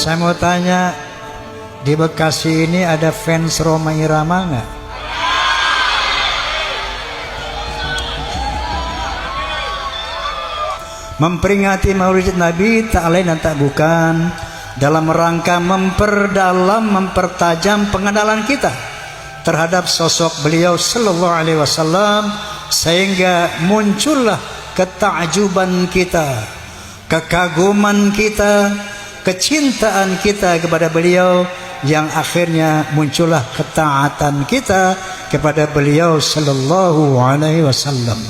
Saya mau tanya, di Bekasi ini ada fans Rhoma Irama nggak? Memperingati Maulid Nabi tak lain dan tak bukan dalam rangka memperdalam, mempertajam pengenalan kita terhadap sosok beliau sallallahu alaihi wasallam, sehingga muncullah ketakjuban kita, kekaguman kita, kecintaan kita kepada beliau, yang akhirnya muncullah ketaatan kita kepada beliau sallallahu alaihi wasallam.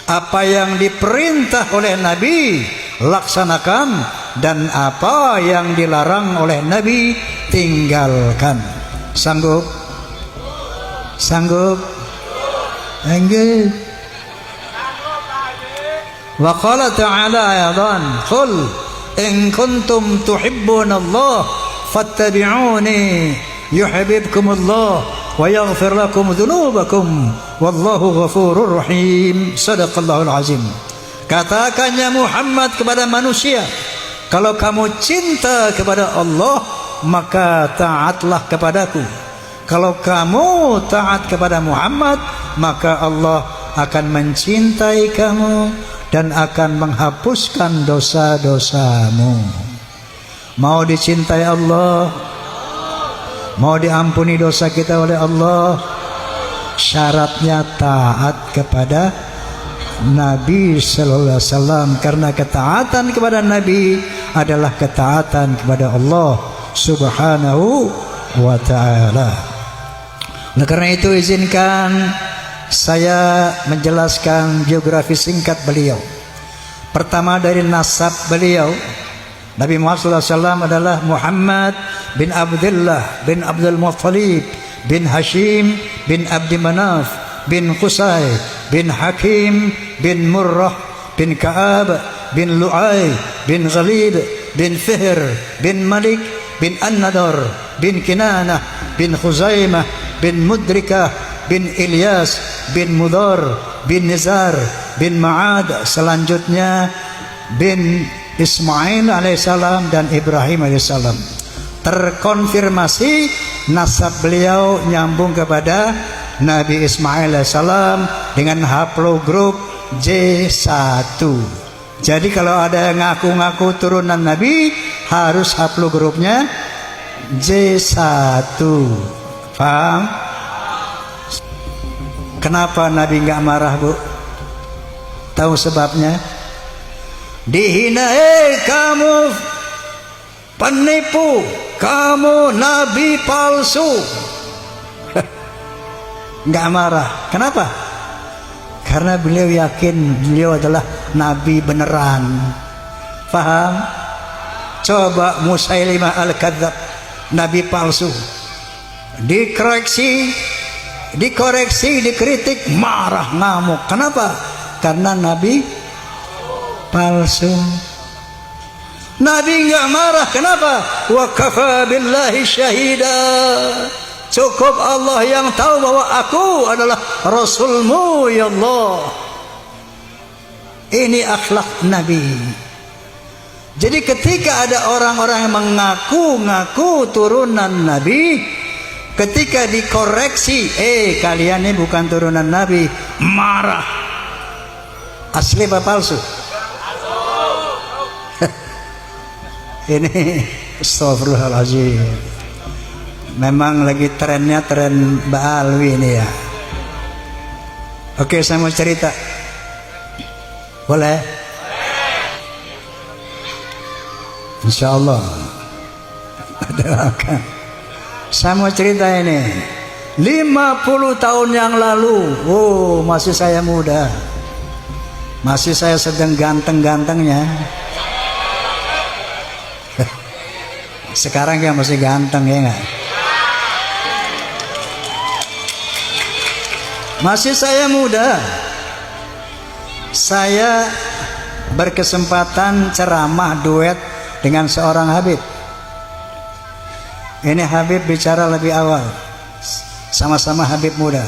Apa yang diperintah oleh Nabi laksanakan, dan apa yang dilarang oleh Nabi tinggalkan. Sanggup? Sanggup? Enggak. Wa qala ta'ala aydan, qul in kuntum tuhibbunallah fattabi'uni yuhibbukumullah wa yaghfir lakum dhunubakum wallahu ghafurur rahim. Sadaqallahul azim. Katakan ya Muhammad kepada manusia, kalau kamu cinta kepada Allah, maka taatlah kepadaku. Kalau kamu taat kepada Muhammad, maka Allah akan mencintai kamu dan akan menghapuskan dosa-dosamu. Mau dicintai Allah, mau diampuni dosa kita oleh Allah, syaratnya taat kepada Nabi sallallahu alaihi wasallam, karena ketaatan kepada Nabi adalah ketaatan kepada Allah Subhanahu wa taala. Nah, karena itu izinkan saya menjelaskan biografi singkat beliau. Pertama dari nasab beliau, Nabi Muhammad sallallahu alaihi wasallam adalah Muhammad bin Abdullah bin Abdul Muttalib bin Hashim bin Abdi Manaf bin Qusay bin Hakim bin Murrah bin Ka'ab bin Lu'ay bin Ghalib bin Fihr bin Malik bin An-Nadar bin Kinanah bin Khuzaimah bin Mudrikah bin Ilyas bin Mudar bin Nizar bin Ma'ad, selanjutnya bin Ismail alaihissalam dan Ibrahim alaihissalam. Terkonfirmasi nasab beliau nyambung kepada Nabi Ismail alaihissalam dengan haplogrup J1. Jadi kalau ada yang ngaku-ngaku turunan Nabi, harus haplogrupnya J1. Paham? Kenapa Nabi nggak marah, Bu? Tahu sebabnya? Dihina, kamu penipu, kamu nabi palsu. Nggak marah. Kenapa? Karena beliau yakin beliau adalah nabi beneran. Paham? Coba Musailimah al-Kadzab, nabi palsu, dikoreksi, dikritik, marah, ngamuk. Kenapa? Karena nabi palsu. Nabi nggak marah. Kenapa? Wa kafa billahi syahida. Cukup Allah yang tahu bahwa aku adalah Rasulmu ya Allah. Ini akhlak Nabi. Jadi ketika ada orang-orang yang mengaku-ngaku turunan Nabi, ketika dikoreksi, kalian ini bukan turunan Nabi, marah. Asli apa palsu? Ini astagfirullahaladzim. Memang lagi trennya tren Mbak Alwi ini ya. Oke, saya mau cerita. Boleh? Insya Allah. Doakan. Saya mau cerita ini. 50 tahun yang lalu. Oh, masih saya muda. Masih saya sedang ganteng-gantengnya. Sekarang ya masih ganteng ya enggak? Masih saya muda. Saya berkesempatan ceramah duet dengan seorang Habib. Ini Habib bicara lebih awal. Sama-sama Habib muda.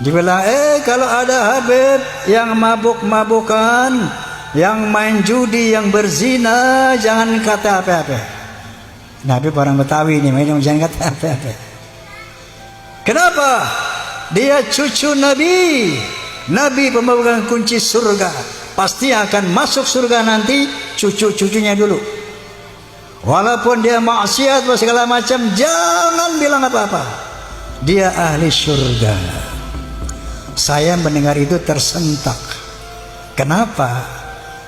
Dibilang, kalau ada Habib yang mabuk-mabukan, yang main judi, yang berzina, jangan kata apa-apa. Nabi orang Betawi ini, jangan kata apa-apa. Kenapa? Dia cucu Nabi. Nabi pembawa kunci surga. Pasti akan masuk surga nanti cucu-cucunya dulu. Walaupun dia maksiat segala macam, jangan bilang apa-apa. Dia ahli surga. Saya mendengar itu tersentak. Kenapa?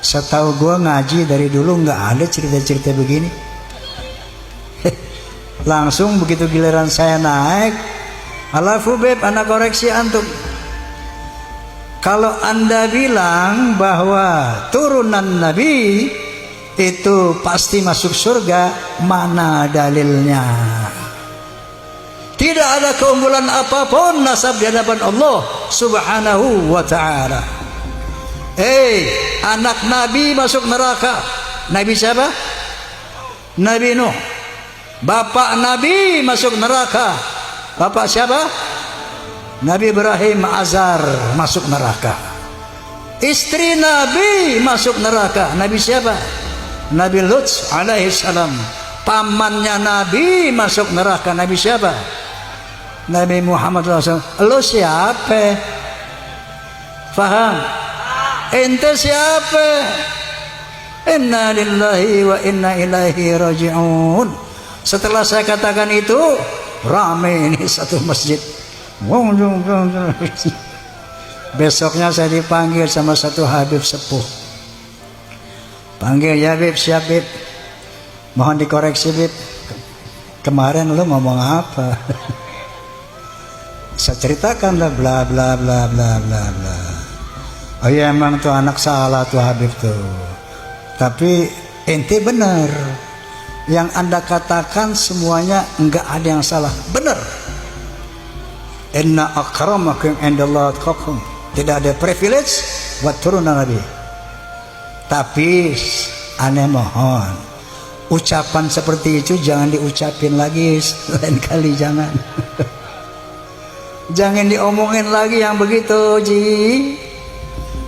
Setahu gua ngaji dari dulu nggak ada cerita-cerita begini. Langsung begitu giliran saya naik, alafu beb, anak koreksi antum. Kalau anda bilang bahwa turunan Nabi itu pasti masuk surga, mana dalilnya? Tidak ada keunggulan apapun nasab di hadapan Allah Subhanahu wa ta'ala. Anak Nabi masuk neraka. Nabi siapa? Nabi Nuh. Bapak Nabi masuk neraka. Bapak siapa? Nabi Ibrahim Azar masuk neraka. Istri Nabi masuk neraka. Nabi siapa? Nabi Lut alaihi salam. Pamannya Nabi masuk neraka. Nabi siapa? Nabi Muhammad SAW. Lo siapa? Faham? Ente siapa? Inna lillahi wa inna ilaihi raji'un. Setelah saya katakan itu, ramai ini satu masjid. Besoknya saya dipanggil sama satu Habib sepuh. Panggil, ya Bib, siap Bib. Mohon dikoreksi Bib. Kemarin lu ngomong apa? Saya ceritakan lah bla bla bla bla bla bla. Oh iya, emang tuh anak salah tuh Habib tuh. Tapi ente benar. Yang anda katakan semuanya enggak ada yang salah. Benar. Inna akramakum indallahi atqakum. Tidak ada privilege buat turunan Nabi. Tapi aneh mohon, ucapan seperti itu jangan diucapin lagi lain kali, jangan. Jangan diomongin lagi yang begitu, Ji.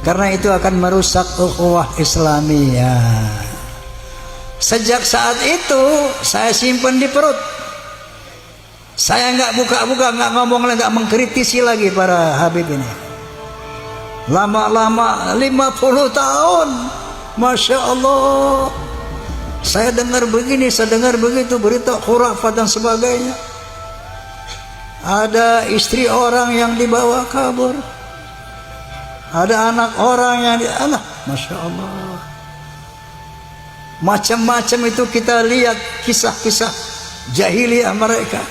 Karena itu akan merusak ukhuwah Islamiyah. Sejak saat itu saya simpan di perut. Saya nggak buka-buka, nggak ngomong lagi, nggak mengkritisi lagi para Habib ini. Lama-lama 50 tahun, Masya Allah. Saya dengar begini, saya dengar begitu, berita khurafat dan sebagainya. Ada istri orang yang dibawa kabur. Ada anak orang yang Masya Allah. Macam-macam itu kita lihat kisah-kisah jahiliyah mereka.